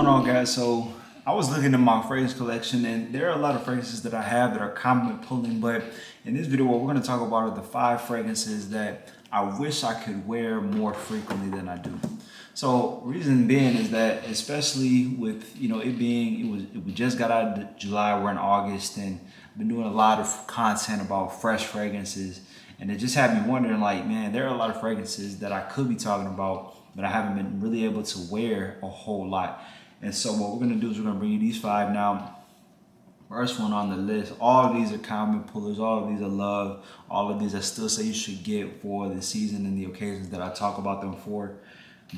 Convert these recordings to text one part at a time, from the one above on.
going on, guys? So I was looking at my fragrance collection, and there are a lot of fragrances that I have that are common pulling. But in this video, what we're going to talk about are the 5 fragrances that I wish I could wear more frequently than I do. So reason being is that, especially with it being we just got out of July, we're in August, and I've been doing a lot of content about fresh fragrances, and it just had me wondering, like, man, there are a lot of fragrances that I could be talking about, but I haven't been really able to wear a whole lot. And so what we're gonna do is we're gonna bring you these 5 now. First one on the list. All of these are common pullers. All of these are love. All of these I still say you should get for the season and the occasions that I talk about them for.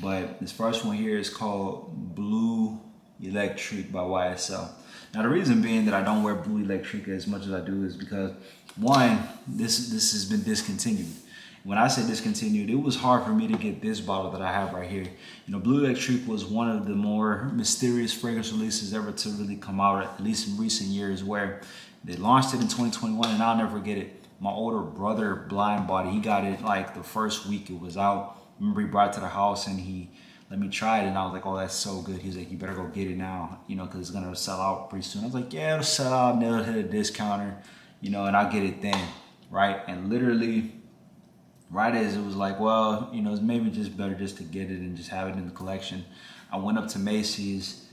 But this first one here is called Blue Electrique by YSL. Now the reason being that I don't wear Blue Electrique as much as I do is because, one, this has been discontinued. When I say discontinued, it was hard for me to get this bottle that I have right here. Blue Electrique was one of the more mysterious fragrance releases ever to really come out, at least in recent years, where they launched it in 2021, and I'll never forget it. My older brother, Blind Body, he got it like the first week it was out. I remember he brought it to the house and he let me try it, and I was like, oh, that's so good. He's like, you better go get it now, because it's gonna sell out pretty soon. I was like, yeah, it'll sell out, and it'll hit a discounter, and I'll get it then, right? And literally, right as it was like, well, it's maybe just better just to get it and just have it in the collection, I went up to Macy's,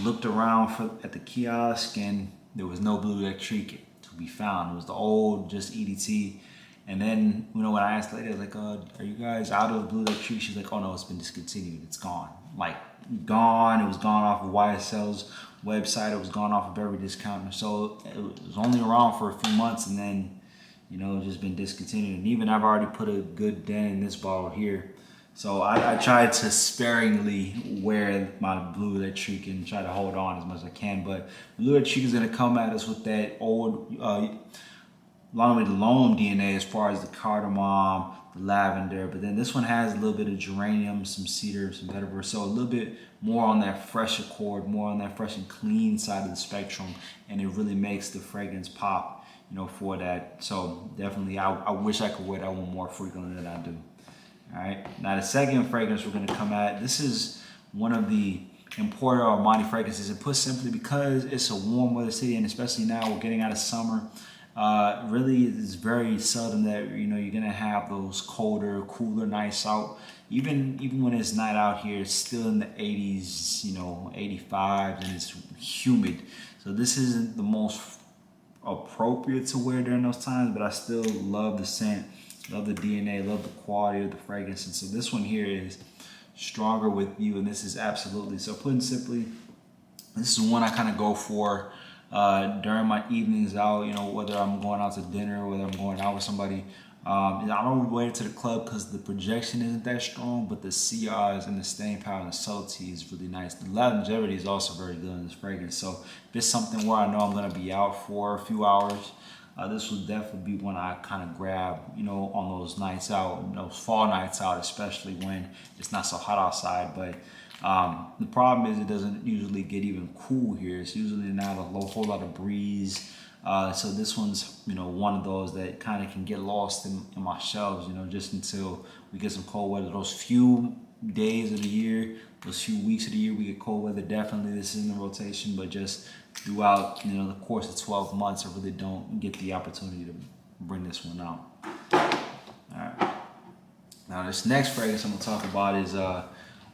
looked around at the kiosk, and there was no Blue Electrique to be found. It was the old, just EDT. And then, when I asked later, I was like, are you guys out of Blue Electrique? She's like, oh no, it's been discontinued. It's gone. Like, gone. It was gone off of YSL's website. It was gone off of every discounter. So it was only around for a few months, and then it's just been discontinued. And even I've already put a good dent in this bottle here. So I tried to sparingly wear my Blue Electrique and try to hold on as much as I can. But Blue Electrique is going to come at us with that old, along with the loam DNA as far as the cardamom, the lavender. But then this one has a little bit of geranium, some cedar, some vetiver. So a little bit more on that fresh accord, more on that fresh and clean side of the spectrum. And it really makes the fragrance pop, for that. So definitely, I wish I could wear that one more frequently than I do. All right. Now the second fragrance we're going to come at, this is one of the Emporio Armani fragrances. And put simply, because it's a warm weather city, and especially now we're getting out of summer, really it's very seldom that you're going to have those colder, cooler nights out. Even when it's night out here, it's still in the 80s, 85, and it's humid. So this isn't the most appropriate to wear during those times, but I still love the scent, love the DNA, love the quality of the fragrance. And so this one here is Stronger With You, and this is absolutely, so putting simply, this is one I kind of go for during my evenings out, whether I'm going out to dinner, whether I'm going out with somebody. I don't wear it to the club because the projection isn't that strong, but the CRs and the staying power and the subtlety is really nice. The longevity is also very good in this fragrance. So if it's something where I know I'm going to be out for a few hours, this will definitely be one I kind of grab, on those nights out, those fall nights out, especially when it's not so hot outside. But the problem is it doesn't usually get even cool here. It's usually not a whole lot of breeze. So this one's, one of those that kind of can get lost in my shelves, just until we get some cold weather. Those few days of the year, those few weeks of the year we get cold weather, definitely this is in the rotation. But just throughout, the course of 12 months, I really don't get the opportunity to bring this one out. All right. Now this next fragrance I'm gonna talk about is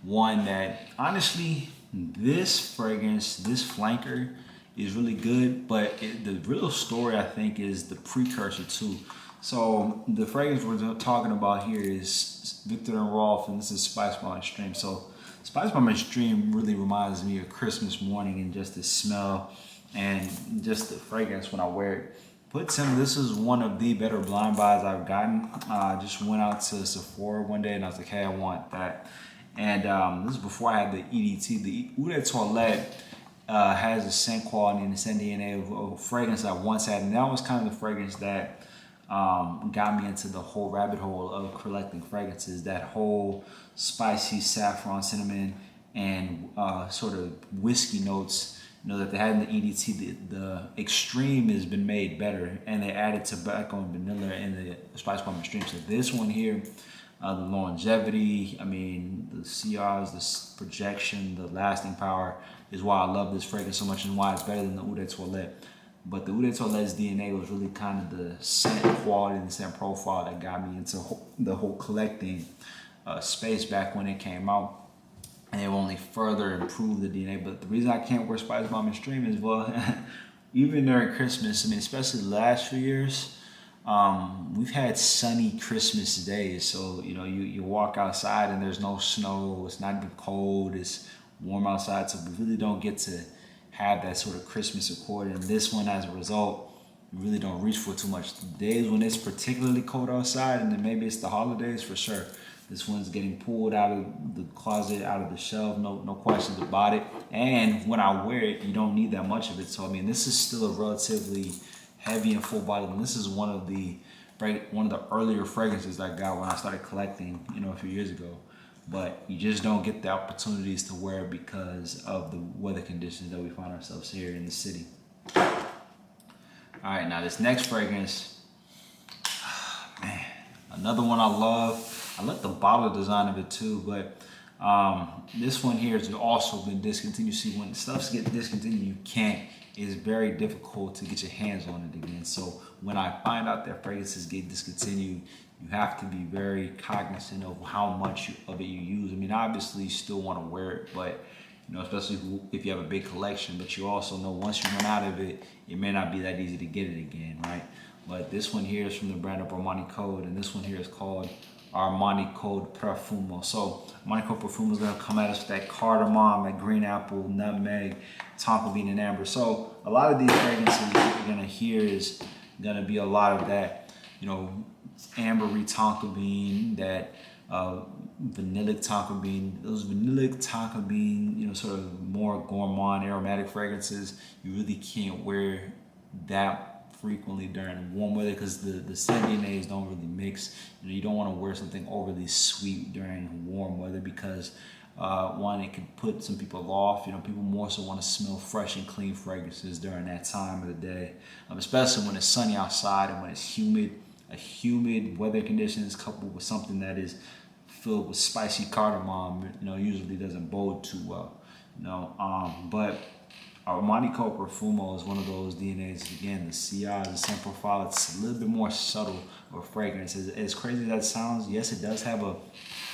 one that, honestly, this fragrance, this flanker, is really good, but the real story, I think, is the precursor too. So the fragrance we're talking about here is Viktor and Rolf, and this is Spice Bomb Extreme. So Spice Bomb Extreme really reminds me of Christmas morning, and just the smell and just the fragrance when I wear it. Put simply, this is one of the better blind buys I've gotten. I just went out to Sephora one day and I was like, hey, I want that. And this is before I had the EDT. The Eau de Toilette has a scent quality and the scent DNA of a fragrance I once had, and that was kind of the fragrance that got me into the whole rabbit hole of collecting fragrances. That whole spicy saffron, cinnamon, and sort of whiskey notes, that they had in the EDT. The Extreme has been made better, and they added tobacco and vanilla in the Spice Bomb Extreme. So this one here, The longevity, I mean, the CRs, projection, the lasting power is why I love this fragrance so much and why it's better than the Eau de Toilette. But the Eau de Toilette's DNA was really kind of the scent quality and the scent profile that got me into the whole collecting space back when it came out. And it will only further improve the DNA. But the reason I can't wear Spice Bomb Extreme is, well, even during Christmas, I mean, especially the last few years, we've had sunny Christmas days. So, you know, you walk outside and there's no snow, it's not even cold, it's warm outside. So we really don't get to have that sort of Christmas accord. And this one, as a result, you really don't reach for too much. The days when it's particularly cold outside, and then maybe it's the holidays, for sure. This one's getting pulled out of the closet, out of the shelf, no questions about it. And when I wear it, you don't need that much of it. So I mean, this is still a relatively heavy and full body. And this is one of the earlier fragrances I got when I started collecting, you know, a few years ago. But you just don't get the opportunities to wear it because of the weather conditions that we find ourselves here in the city. All right, now this next fragrance, man, another one I love. I like the bottle design of it too, but this one here has also been discontinued. See, when stuffs get discontinued, it's very difficult to get your hands on it again. So when I find out that fragrances get discontinued, you have to be very cognizant of how much of it you use. I mean, obviously you still want to wear it, but you know, especially if you have a big collection, but you also know once you run out of it, it may not be that easy to get it again, right? But this one here is from the brand of Armani Code, and this one here is called Armani Code Profumo. So Armani Code Profumo is gonna come at us with that cardamom, that green apple, nutmeg, tonka bean, and amber. So a lot of these fragrances you're gonna hear is gonna be a lot of that, you know, ambery tonka bean, that vanillic tonka bean. Those vanillic tonka bean, you know, sort of more gourmand aromatic fragrances, you really can't wear that frequently during warm weather because the scent DNAs don't really mix. You know, you don't want to wear something overly sweet during warm weather because one, it could put some people off. You know, people more so want to smell fresh and clean fragrances during that time of the day, especially when it's sunny outside and when it's humid. A humid weather conditions coupled with something that is filled with spicy cardamom, you know, usually doesn't bode too well. You know, but Armani Code Profumo is one of those DNAs. Again, the CR, the scent profile, it's a little bit more subtle of fragrance. As crazy as that sounds, yes, it does have a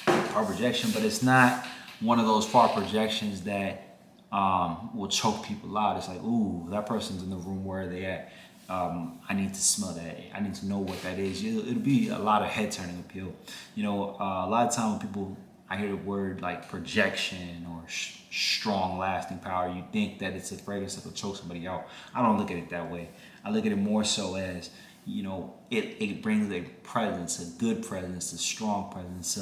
far projection, but it's not one of those far projections that will choke people out. It's like, ooh, that person's in the room, where are they at? I need to smell that. I need to know what that is. It'll be a lot of head turning appeal. You know, a lot of time when people, I hear the word like projection or strong lasting power, you think that it's a fragrance that will choke somebody out. I don't look at it that way. I look at it more so as, you know, it brings a presence, a good presence, a strong presence.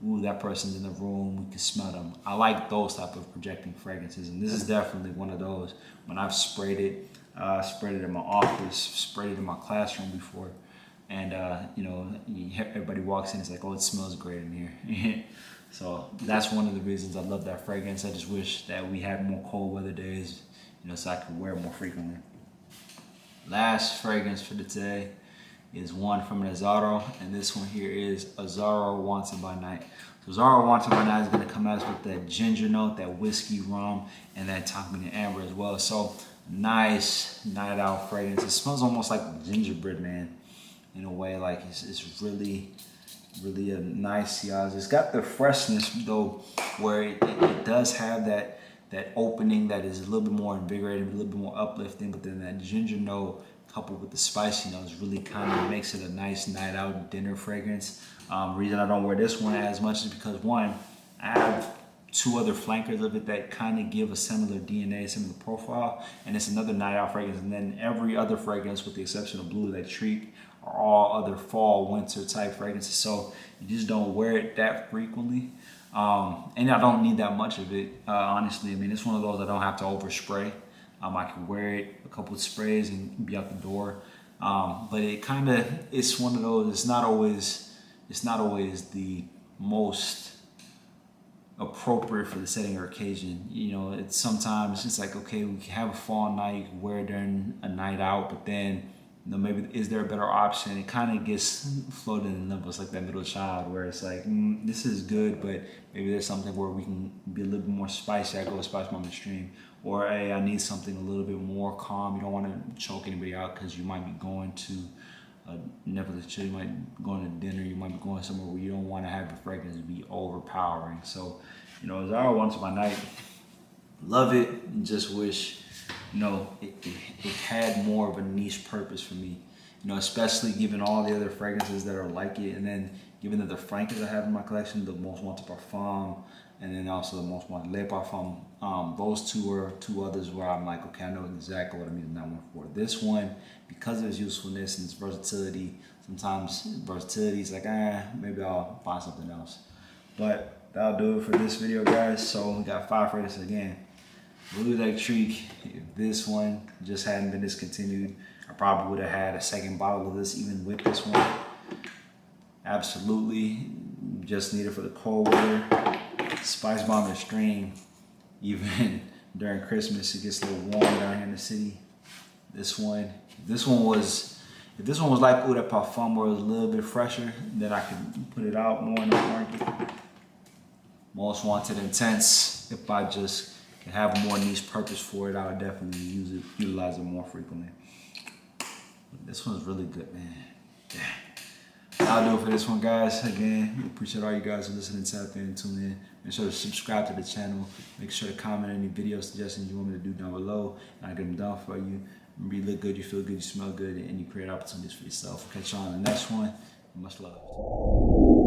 Ooh, that person's in the room, we can smell them. I like those type of projecting fragrances, and this is definitely one of those. When I've sprayed it, sprayed it in my office, sprayed it in my classroom before, and you know, everybody walks in, it's like, oh, it smells great in here. So that's one of the reasons I love that fragrance. I just wish that we had more cold weather days, you know, so I could wear it more frequently. Last fragrance for today is one from Azzaro, and this one here is Azzaro Wanted by Night. So Azzaro Wanted by Night is going to come out with that ginger note, that whiskey rum, and that tonka bean and amber as well. So nice night out fragrance. It smells almost like gingerbread man in a way. Like it's really a nice CIs. It's got the freshness though, where it does have that opening that is a little bit more invigorating, a little bit more uplifting, but then that ginger note coupled with the spicy notes really kind of makes it a nice night out dinner fragrance. Reason I don't wear this one as much is because, one, I have two other flankers of it that kind of give a similar DNA, similar profile, and it's another night out fragrance. And then every other fragrance, with the exception of Blue that Treat, are all other fall, winter type fragrances. So you just don't wear it that frequently. And I don't need that much of it, honestly. I mean, it's one of those I don't have to overspray. I can wear it a couple of sprays and be out the door. But it's one of those, it's not always the most appropriate for the setting or occasion. You know, it's sometimes it's like, okay, we can have a fall night, you can wear it during a night out, but then maybe is there a better option? It kind of gets floated in limbo. It's like that middle child where it's like, this is good, but maybe there's something where we can be a little bit more spicy. I go with Spice Mama Extreme. Or, hey, I need something a little bit more calm. You don't want to choke anybody out because you might be going to Netflix chill, you might be going to dinner, you might be going somewhere where you don't want to have the fragrance be overpowering. So, Zara Once My Night, love it, and just wish, it had more of a niche purpose for me. Especially given all the other fragrances that are like it, and then given that the frankest I have in my collection, the Most Wanted Parfum, and then also the Most Wanted Le Parfum. Those two are two others where I'm like, okay, I know exactly what I'm using that one for. This one, because of its usefulness and its versatility, sometimes versatility is like, maybe I'll find something else. But that'll do it for this video, guys. So we got 5 fragrances again. Blue Electrique, if this one just hadn't been discontinued, I probably would have had a second bottle of this even with this one. Absolutely, just need it for the cold weather. Spice Bomb Extreme, even during Christmas, it gets a little warm down here in the city. This one, if this one was like Eau de Parfum, where it was a little bit fresher, then I could put it out more in the market. Most Wanted Intense, if I just could have a more niche purpose for it, I would definitely utilize it more frequently. But this one's really good, man. Yeah. That'll do it for this one, guys. Again, we appreciate all you guys who listening, tap in, tune in. Make sure to subscribe to the channel. Make sure to comment any video suggestions you want me to do down below, and I get them done for you. Remember, you look good, you feel good, you smell good, and you create opportunities for yourself. Catch you on the next one. Much love.